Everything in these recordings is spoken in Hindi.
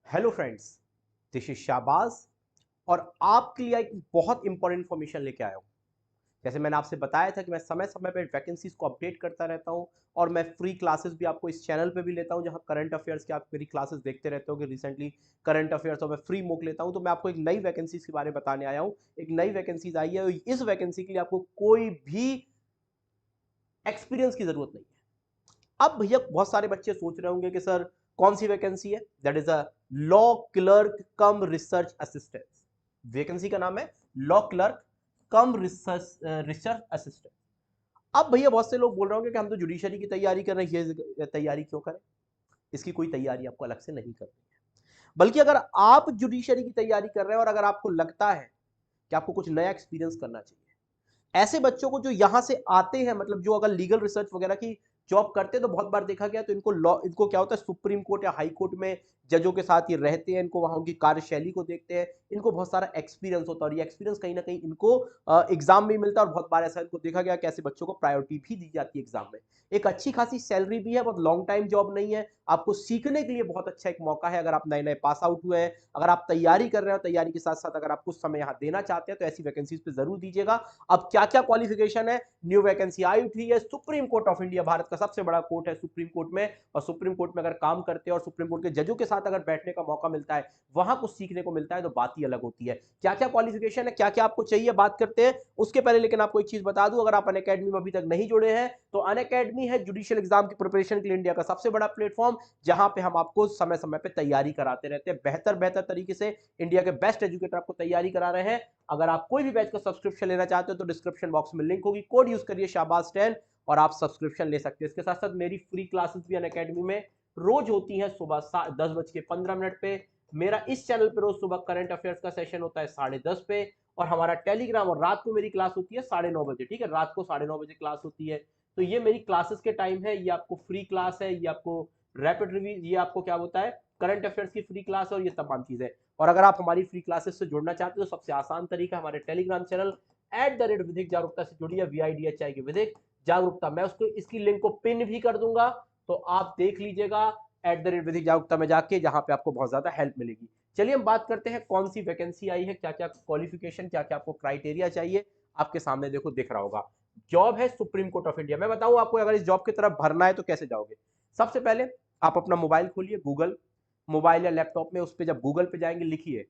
Hello friends, this is Shahbaz और आपके लिए एक बहुत इंपॉर्टेंट इन्फॉर्मेशन लेके आया हूँ। जैसे मैंने आपसे बताया था कि मैं समय समय पे वैकेंसीज को अपडेट करता रहता हूँ और मैं फ्री क्लासेस भी आपको इस चैनल पे भी लेता हूँ, जहाँ करंट अफेयर्स की आप मेरी क्लासेस देखते रहते हो कि रिसेंटली करंट अफेयर्स और मैं फ्री मोक लेता हूँ। तो मैं आपको एक नई वैकेंसीज के बारे में बताने आया हूँ। एक नई वैकेंसीज आई है और इस वैकेंसी के लिए आपको कोई भी एक्सपीरियंस की जरूरत नहीं है। अब भैया बहुत सारे बच्चे सोच रहे होंगे कि सर कौन सी वैकेंसी है। That is a law clerk cum research assistant. Vacancy का नाम है law clerk cum research assistant. अब भैया बहुत से लोग बोल रहे होंगे कि हम तो जुडिशरी की तैयारी कर रहे हैं, ये तैयारी क्यों करें। इसकी कोई तैयारी आपको अलग से नहीं करनी है। बल्कि अगर आप जुडिशरी की तैयारी कर रहे हैं और अगर आपको लगता है कि आपको कुछ नया एक्सपीरियंस करना चाहिए, ऐसे बच्चों को जो यहां से आते हैं, मतलब जो अगर लीगल रिसर्च वगैरह की जॉब करते हैं, तो बहुत बार देखा गया तो इनको लॉ, इनको क्या होता है, सुप्रीम कोर्ट या हाई कोर्ट में जजों के साथ ये रहते हैं, इनको वहां उनकी कार्यशैली को देखते हैं, इनको बहुत सारा एक्सपीरियंस होता है और ये एक्सपीरियंस कहीं ना कहीं इनको एग्जाम में मिलता है। और बहुत बार ऐसा इनको देखा गया कि ऐसे बच्चों को प्रायोरिटी भी दी जाती है एग्जाम में। एक अच्छी खासी सैलरी भी है, बहुत लॉन्ग टाइम जॉब नहीं है, आपको सीखने के लिए बहुत अच्छा एक मौका है। अगर आप नए नए पास आउट हुए हैं, अगर आप तैयारी कर रहे हो, तैयारी के साथ साथ अगर आप कुछ समय यहाँ देना चाहते हैं, तो ऐसी वैकेंसीज पे जरूर दीजिएगा। अब क्या क्या क्वालिफिकेशन है, न्यू वैकेंसी आई उठी है। Supreme Court of India, Bharat का सबसे बड़ा कोर्ट है सुप्रीम कोर्ट में, और सुप्रीम कोर्ट में अगर काम करते हैं और सुप्रीम कोर्ट के जजों के साथ अगर बैठने का मौका मिलता है, वहां कुछ सीखने को मिलता है, तो बात ही अलग होती है। क्या क्या क्वालिफिकेशन है, क्या क्या आपको चाहिए, बात करते हैं। उसके पहले लेकिन आपको एक चीज बता दूं, अगर आप अनअकैडमी में अभी तक नहीं जुड़े हैं, तो अनअकैडमी है जुडिशियल एग्जाम की प्रिपरेशन के लिए इंडिया का सबसे बड़ा प्लेटफॉर्म, जहां पे हम आपको समय समय पे तैयारी कराते रहते हैं, बेहतर बेहतर तरीके से। इंडिया के बेस्ट एजुकेटर आपको तैयारी करा रहे हैं। अगर आप कोई भी बैच का सब्सक्रिप्शन लेना चाहते हो, तो डिस्क्रिप्शन बॉक्स में लिंक होगी, कोड यूज करिए शाहबाज10 और आप सब्सक्रिप्शन ले सकते हैं। इसके साथ साथ मेरी फ्री क्लासेस भी अनअकैडमी में रोज होती हैं, सुबह 10:15 पे। मेरा इस चैनल पे रोज सुबह करंट अफेयर्स का सेशन होता है 10:30 पे, और हमारा टेलीग्राम, और रात को मेरी क्लास होती है 9:30 बजे। ठीक है, रात को 9:30 बजे क्लास होती है। तो ये मेरी क्लासेस के टाइम है, ये आपको फ्री क्लास है, ये आपको रैपिड रिव्यू, ये आपको क्या होता है, करंट अफेयर्स की फ्री क्लास है, और ये तमाम चीजें। और अगर आप हमारी फ्री क्लासेस से जुड़ना चाहते हो, तो सबसे आसान तरीका हमारे टेलीग्राम चैनल @विधिक जागरूकता से जुड़िए, VIDHI की विधिक जागरूकता। मैं उसको इसकी लिंक को पिन भी कर दूंगा, तो आप देख लीजिएगा @विधिक जागरूकता में जाके, जहां पे आपको बहुत ज्यादा हेल्प मिलेगी। चलिए हम बात करते हैं कौन सी वैकेंसी आई है, क्या क्या क्वालिफिकेशन, क्या क्या आपको क्राइटेरिया चाहिए। आपके सामने देखो दिख रहा होगा, जॉब है सुप्रीम कोर्ट ऑफ इंडिया। मैं बताऊं आपको, अगर इस जॉब की तरफ भरना है तो कैसे जाओगे। सबसे पहले आप अपना मोबाइल खोलिए, गूगल मोबाइल या लैपटॉप में, उस पर जब गूगल पे जाएंगे, लिखिए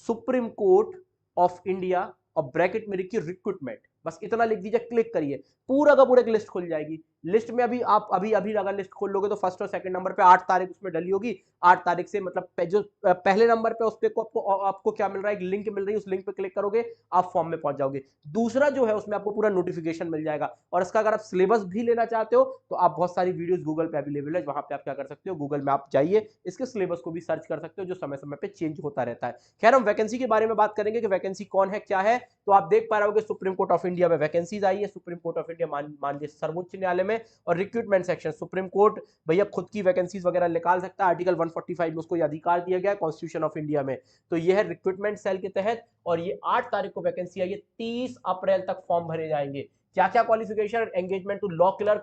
सुप्रीम कोर्ट ऑफ इंडिया और ब्रैकेट में लिखिए रिक्रूटमेंट। बस इतना लिख दीजिए, क्लिक करिए, पूरा का पूरा एक लिस्ट खुल जाएगी। लिस्ट में अभी आप अभी अभी अगर लिस्ट खोल लोगे, तो फर्स्ट और सेकंड नंबर पे 8 तारीख उसमें डली होगी। 8 तारीख से मतलब जो पहले नंबर पे, उस पे आपको क्या मिल रहा है, एक लिंक मिल रही है, उस लिंक पे क्लिक करोगे, आप फॉर्म में पहुंच जाओगे। दूसरा जो है, उसमें आपको पूरा नोटिफिकेशन मिल जाएगा। और इसका अगर आप सिलेबस भी लेना चाहते हो, तो आप बहुत सारी वीडियोस गूगल पे अवेलेबल है, वहां पे आप क्या कर सकते हो, गूगल में आप जाइए, इसके सिलेबस को भी सर्च कर सकते हो, जो समय समय पे चेंज होता रहता है। खैर, हम वैकेंसी के बारे में बात करेंगे कि वैकेंसी कौन है, क्या है। तो आप देख पा रहे होगे, सुप्रीम कोर्ट ऑफ इंडिया में वैकेंसीज आई है। सुप्रीम कोर्ट ऑफ इंडिया मान लीजिए सर्वोच्च न्यायालय में, और रिक्रूटमेंट सेक्शन सुप्रीम कोर्ट भैया खुद की वैकेंसीज वगैरह निकाल सकता है। आर्टिकल 145 में उसको यह अधिकार दिया गया है कॉन्स्टिट्यूशन ऑफ इंडिया में। तो यह है रिक्रूटमेंट सेल के तहत, और ये 8 तारीख को वैकेंसी आई है, 30 अप्रैल तक फॉर्म भरे जाएंगे। क्या क्या qualification, engagement to law clerk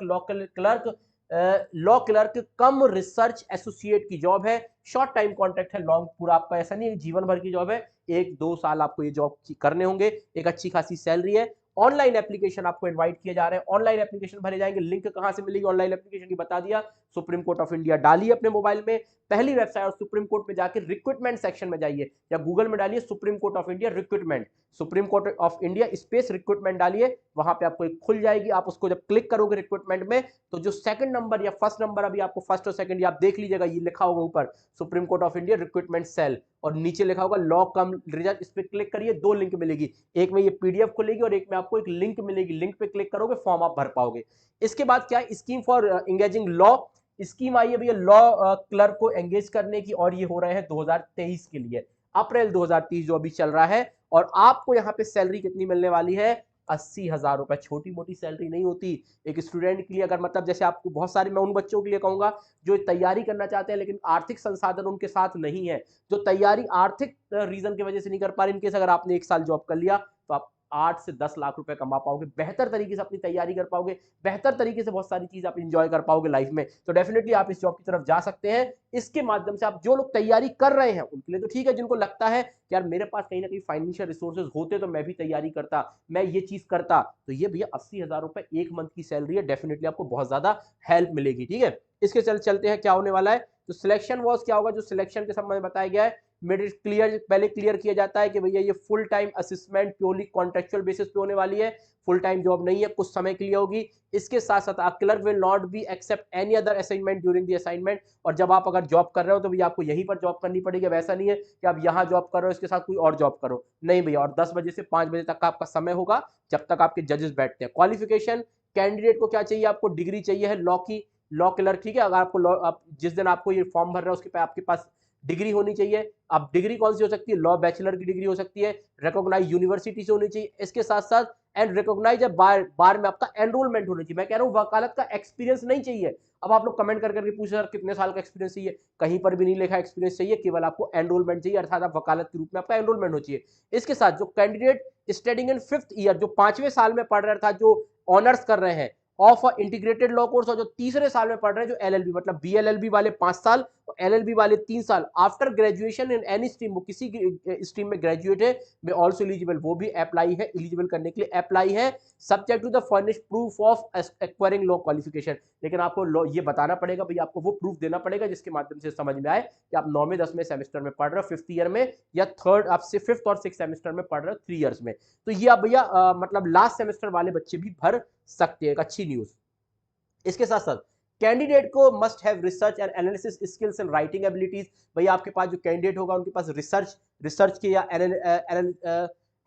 cum research associate की जॉब है। शॉर्ट टाइम कॉन्ट्रैक्ट है, लॉन्ग पूरा आपका ऐसा नहीं है, जीवन भर की जॉब है। 1-2 साल आपको ये जॉब करने होंगे, एक अच्छी खासी सैलरी है। ऑनलाइन एप्लीकेशन आपको इनवाइट किए जा रहे हैं, ऑनलाइन एप्लीकेशन भरे जाएंगे। लिंक कहां से मिलेगी ऑनलाइन एप्लीकेशन की, बता दिया, सुप्रीम कोर्ट ऑफ इंडिया डालिए अपने मोबाइल में, पहली वेबसाइट, और सुप्रीम कोर्ट में जाकर रिक्रूटमेंट सेक्शन में जाइए, या गूगल में डालिए supreme Court of India recruitment, supreme Court of India space recruitment डालिए, वहां पे आपको एक खुल जाएगी। आप उसको जब क्लिक करोगे रिक्रूटमेंट में, तो जो सेकंड नंबर या फर्स्ट नंबर, अभी आपको फर्स्ट और सेकंड, आप देख लीजिएगा, ये लिखा होगा ऊपर Supreme Court of India recruitment cell, और नीचे लिखा होगा लॉ कम रिजल्ट। इस पर क्लिक करिए, दो लिंक मिलेगी, एक में ये पीडीएफ खुलेगी और एक में आपको एक लिंक मिलेगी। लिंक पे क्लिक करोगे, फॉर्म आप भर पाओगे। इसके बाद क्या है, scheme for engaging law scheme आई है भैया, लॉ क्लर्क को एंगेज करने की, और ये हो रहे हैं 2023 के लिए, अप्रैल 2030 जो अभी चल रहा है। और आपको यहाँ पे सैलरी कितनी मिलने वाली है, 80,000 रुपए। छोटी मोटी सैलरी नहीं होती एक स्टूडेंट के लिए। अगर मतलब जैसे आपको बहुत सारे, मैं उन बच्चों के लिए कहूंगा जो तैयारी करना चाहते हैं, लेकिन आर्थिक संसाधन उनके साथ नहीं है, जो तैयारी आर्थिक रीजन की वजह से नहीं कर पा रहे, इनकेस अगर आपने 1 साल जॉब कर लिया, तो आप 8 से 10 लाख रुपए कमा पाओगे, बेहतर तरीके से अपनी तैयारी कर पाओगे, बेहतर तरीके से बहुत सारी चीज आप इंजॉय कर पाओगे लाइफ में। तो डेफिनेटली आप इस जॉब की तरफ जा सकते हैं। इसके माध्यम से आप जो लोग तैयारी कर रहे हैं उनके लिए तो ठीक है, जिनको लगता है कि यार मेरे पास कहीं ना कहीं फाइनेंशियल रिसोर्सेज होते तो मैं भी तैयारी करता, मैं ये चीज करता, तो ये भैया 80,000 रुपए एक मंथ की सैलरी है, डेफिनेटली आपको बहुत ज्यादा हेल्प मिलेगी। ठीक है, इसके चलते हैं क्या होने वाला है, तो सिलेक्शन वॉज क्या होगा, जो सिलेक्शन के संबंध में बताया गया है, मेरिट क्लियर पहले क्लियर किया जाता है कि भैया ये full time assessment purely contractual basis पे होने वाली है, फुल टाइम जॉब नहीं है, कुछ समय के लिए होगी। इसके साथ साथ clerk will not be accept any other assignment during the assignment, और जब आप अगर जॉब कर रहे हो तो भैया आपको यहीं पर जॉब करनी पड़ेगी। वैसा नहीं है कि आप यहाँ जॉब कर रहे हो इसके साथ कोई और जॉब करो, नहीं भैया। और 10 बजे से 5 बजे तक का आपका समय होगा जब तक आपके जजेस बैठते हैं। क्वालिफिकेशन, कैंडिडेट को क्या चाहिए, आपको डिग्री चाहिए है लॉ की, लॉ क्लर्क। ठीक है, अगर आपको लॉ, आप जिस दिन आपको ये फॉर्म भर रहे हो उसके पे आपके पास डिग्री होनी चाहिए। अब डिग्री कौन सी हो सकती है, लॉ बैचलर की डिग्री हो सकती है, रिकॉग्नाइज यूनिवर्सिटी से होनी चाहिए। इसके साथ साथ एंड रिकॉग्नाइज बार में आपका एनरोलमेंट होनी चाहिए। मैं कह रहा हूं वकालत का एक्सपीरियंस नहीं चाहिए। अब आप लोग कमेंट करके पूछ रहे कितने साल का एक्सपीरियंस चाहिए, कहीं पर भी नहीं लिखा एक्सपीरियंस चाहिए, केवल आपको एनरोलमेंट चाहिए, अर्थात आप वकालत के रूप में आपका एनरोलमेंट हो चाहिए। इसके साथ जो candidate studying in 5th year, जो 5वें साल में पढ़ रहे हैं, अर्थात जो ऑनर्स कर रहे हैं of a integrated law course, और जो तीसरे साल में पढ़ रहे हैं जो एलएलबी, मतलब बीएलएलबी वाले 5 साल और एलएलबी वाले 3 साल, after graduation in any stream, वो किसी स्ट्रीम में ग्रेजुएट है, में ऑल्सो एलिजिबल, वो भी अप्लाई है, एलिजिबल करने के लिए अप्लाई है, subject to the furnished proof of acquiring law qualification. लेकिन आपको ये बताना पड़ेगा भाई, आपको वो प्रूफ देना पड़ेगा जिसके माध्यम से समझ में आए कि आप 9वें 10वें सेमेस्टर में पढ़ रहे हो 5th ईयर में, या थर्ड आपसे 5th और 6th सेमेस्टर में पढ़ रहे हो 3 इयर्स में। तो ये आप भैया मतलब लास्ट सेमेस्टर वाले बच्चे भी भर सकते हैं, एक अच्छी न्यूज। इसके साथ साथ कैंडिडेट को must have research and analysis skills and writing abilities. भाई आपके पास जो कैंडिडेट होगा उनके पास रिसर्च के या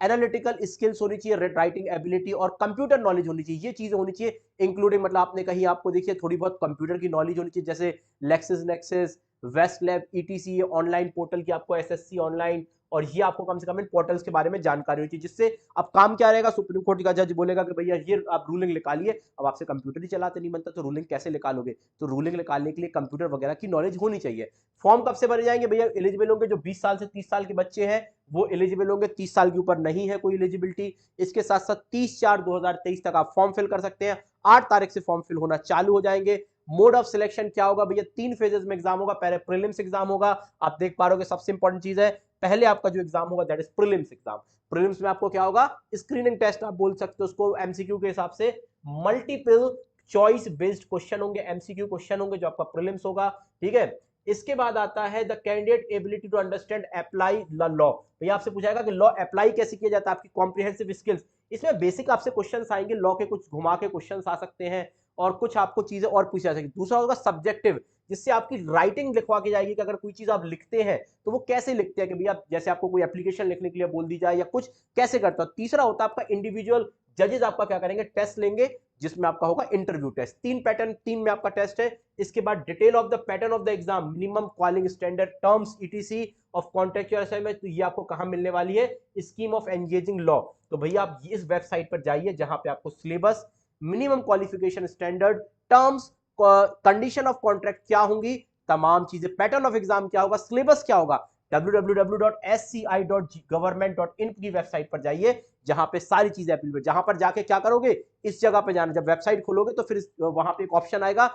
एनालिटिकल स्किल्स होनी चाहिए, राइटिंग एबिलिटी और कंप्यूटर नॉलेज होनी चाहिए। ये चीजें होनी चाहिए इंक्लूडिंग, मतलब आपने कहीं आपको देखिए थोड़ी बहुत कंप्यूटर की नॉलेज होनी चाहिए, जैसे Lexis Nexis, Westlaw, etc, online portal की आपको एसएससी ऑनलाइन, और ये आपको कम से कम इन पोर्टल्स के बारे में जानकारी होनी चाहिए, जिससे अब काम क्या रहेगा, सुप्रीम कोर्ट का जज बोलेगा कि भैया ये आप रूलिंग निकालिए, अब आपसे कंप्यूटर ही चलाते नहीं बनता तो रूलिंग कैसे निकालोगे, तो रूलिंग निकालने के लिए कंप्यूटर वगैरह की नॉलेज होनी चाहिए। फॉर्म कब से भरे जाएंगे भैया, एलिजिबल होंगे जो 20 साल से 30 साल के बच्चे हैं वो एलिजिबल होंगे, 30 साल के ऊपर नहीं है कोई एलिजिबिलिटी। इसके साथ साथ 30/4/2023 तक आप फॉर्म फिल कर सकते हैं, 8 तारीख से फॉर्म फिल होना चालू हो जाएंगे। मोड ऑफ सिलेक्शन क्या होगा भैया, 3 फेजेस में एग्जाम होगा, पहले प्रीलिम्स एग्जाम होगा, आप देख पा रहे हो, सबसे इंपॉर्टेंट चीज है पहले आपका जो एग्जाम होगा that is prelims exam. Prelims में आपको क्या होगा, स्क्रीनिंग टेस्ट आप बोल सकते हो उसको, एमसीक्यू के हिसाब से मल्टीपल चॉइस बेस्ड क्वेश्चन होंगे, एमसीक्यू क्वेश्चन होंगे जो आपका प्रीलिम्स होगा। ठीक है, इसके बाद आता है the candidate ability to understand apply the law. भैया आपसे पूछाएगा कि लॉ अप्लाई कैसे किया जाता है, आपकी कॉम्प्रिहेंसिव स्किल्स, इसमें बेसिक आपसे क्वेश्चंस आएंगे, लॉ के कुछ घुमा के क्वेश्चंस आ सकते हैं और कुछ आपको चीजें और पूछी जा सकती। दूसरा होगा सब्जेक्टिव, जिससे आपकी राइटिंग लिखवा के जाएगी कि अगर कोई चीज आप लिखते हैं तो वो कैसे लिखते हैं, कि भैया जैसे आपको कोई एप्लीकेशन लिखने के लिए बोल दी जाए या कुछ कैसे करता हो। तीसरा होता है आपका इंडिविजुअल, जजेस आपका क्या करेंगे, टेस्ट लेंगे, जिसमें आपका होगा इंटरव्यू टेस्ट, 3 पैटर्न, 3 में आपका टेस्ट है। इसके बाद detail of the pattern of the exam, minimum qualifying standard, terms etc of contractual assignment, तो ये आपको कहां मिलने वाली है, स्कीम ऑफ एंगेजिंग लॉ। तो भैया आप इस वेबसाइट पर जाइए जहां पे आपको syllabus, minimum qualification standard, terms, condition of contract क्या होंगी, तमाम चीजें, पैटर्न ऑफ एग्जाम क्या होगा, सिलेबस क्या होगा, www.sci.government.in की वेबसाइट पर जाइए जहां पे सारी चीजें अवेलेबल। जहां पर जाके क्या करोगे, इस जगह पे जाना, जब वेबसाइट खोलोगे तो फिर वहां पे एक ऑप्शन आएगा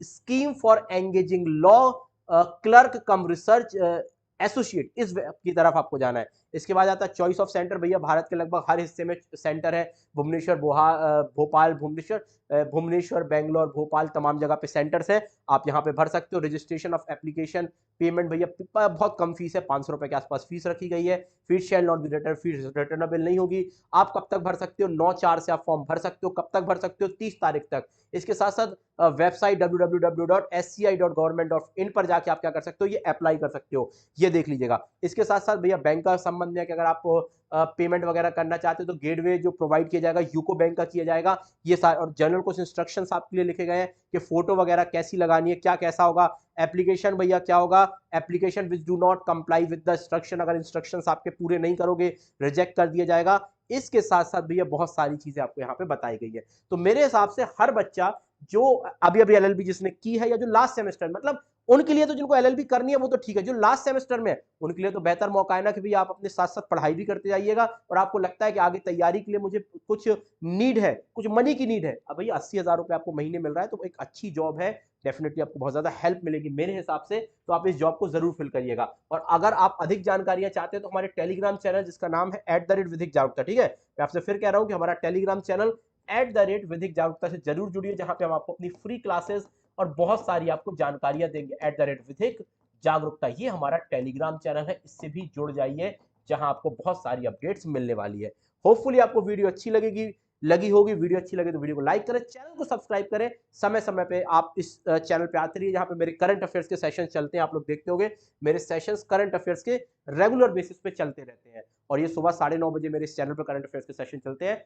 scheme for engaging law clerk cum research associate, इस की तरफ आपको जाना है। इसके बाद आता है चॉइस ऑफ सेंटर, भैया भारत के लगभग हर हिस्से में सेंटर है, भुवनेश्वर, भोपाल, भुवनेश्वर, बेंगलोर, भोपाल, तमाम जगह पे सेंटर्स हैं, आप यहां पे भर सकते हो। रजिस्ट्रेशन ऑफ एप्लीकेशन, पेमेंट भैया बहुत कम फीस है, 500 रुपए के आसपास फीस रखी गई है। Fees shall not be return, fees returnable नहीं होगी। आप कब तक भर सकते हो, 9/4 से आप फॉर्म भर सकते हो, कब तक भर सकते हो, 30 तारीख तक। इसके साथ साथ वेबसाइट www.sci.government.in पर जाके आप क्या कर सकते हो, ये अप्लाई कर सकते हो, ये देख लीजिएगा। इसके साथ साथ भैया बैंक का संबंध है कि अगर आप पेमेंट वगैरह करना चाहते हो तो गेटवे जो प्रोवाइड किया जाएगा यूको बैंक का किया जाएगा, ये सारे, और जनरल कुछ इंस्ट्रक्शंस आपके लिए लिखे गए हैं कि फोटो वगैरह कैसी लगानी है, क्या कैसा होगा। एप्लीकेशन भैया क्या होगा, application which do not comply with the instruction, अगर इंस्ट्रक्शंस आपके पूरे नहीं करोगे रिजेक्ट कर दिया जाएगा। इसके साथ साथ भैया बहुत सारी चीजें आपको यहाँ पे बताई गई है। तो मेरे हिसाब से हर बच्चा जो अभी अभी एलएलबी जिसने की है या जो लास्ट सेमेस्टर, मतलब उनके लिए तो जिनको एलएलबी करनी है वो तो ठीक है, जो लास्ट सेमेस्टर में उनके लिए तो बेहतर मौका है ना कि भी आप अपने साथ साथ पढ़ाई भी करते जाइएगा और आपको लगता है कि आगे तैयारी के लिए मुझे कुछ नीड है, कुछ मनी की नीड है। अब भैया 80,000 रुपए आपको महीने मिल रहा है तो एक अच्छी जॉब है, डेफिनेटली आपको बहुत ज्यादा हेल्प मिलेगी मेरे हिसाब से, तो आप इस जॉब को जरूर फिल करिएगा। और अगर आप अधिक जानकारियां चाहते हैं तो हमारे टेलीग्राम चैनल जिसका नाम है @विधिक जागरूकता, ठीक है, मैं आपसे फिर कह रहा हूं कि हमारा टेलीग्राम चैनल विधिक जागरूकता से जरूर जुड़िए, जहां पे हम आपको अपनी फ्री क्लासेस और बहुत सारी आपको जानकारियां देंगे। @विधिक जागरूकता ये हमारा टेलीग्राम चैनल है, इससे भी जुड़ जाइए, जहां आपको बहुत सारी अपडेट्स मिलने वाली है। होपफुली आपको वीडियो अच्छी लगी होगी। वीडियो अच्छी लगे तो वीडियो को लाइक करें, चैनल को सब्सक्राइब करें। समय समय पे आप इस चैनल पे आते रहिए, जहां पे मेरे करंट अफेयर्स के सेशन चलते हैं। आप लोग देखते होंगे मेरे सेशंस करंट अफेयर्स के रेगुलर बेसिस पे चलते रहते हैं, और ये सुबह 9:30 बजे मेरे इस चैनल पर करंट अफेयर्स के सेशन चलते हैं।